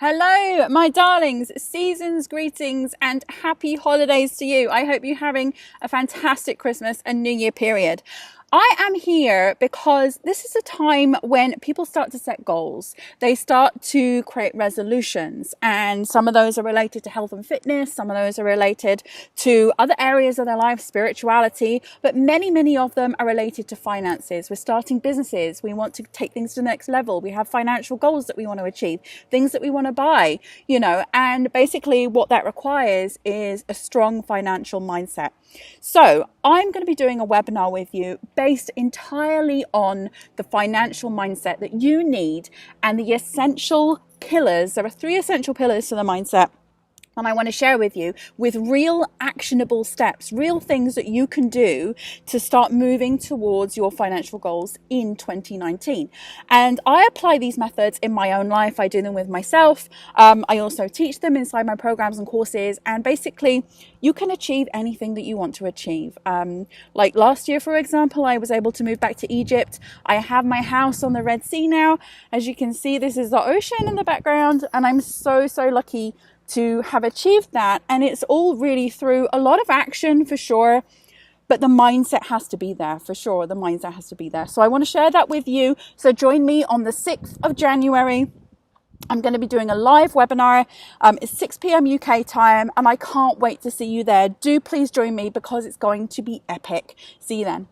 Hello, my darlings, seasons, greetings, and happy holidays to you. I hope you're having a fantastic Christmas and New Year period. I am here because this is a time when people start to set goals. They start to create resolutions, and some of those are related to health and fitness. Some of those are related to other areas of their life, spirituality, but many of them are related to finances. We're starting businesses. We want to take things to the next level. We have financial goals that we want to achieve, things that we want to buy, and basically what that requires is a strong financial mindset. So I'm going to be doing a webinar with you based entirely on the financial mindset that you need and the essential pillars. There are 3 essential pillars to the mindset. And I want to share with you with real actionable steps, real things that you can do to start moving towards your financial goals in 2019. And I apply these methods in my own life. I do them with myself. I also teach them inside my programs and courses. And basically, you can achieve anything that you want to achieve. Like last year, for example, I was able to move back to Egypt. I have my house on the Red Sea now. As you can see, this is the ocean in the background. And I'm so lucky to have achieved that. And it's all really through a lot of action for sure, but the mindset has to be there for sure. The mindset has to be there. So I want to share that with you. So join me on the 6th of January. I'm going to be doing a live webinar. It's 6 p.m. UK time, and I can't wait to see you there. Do please join me because it's going to be epic. See you then.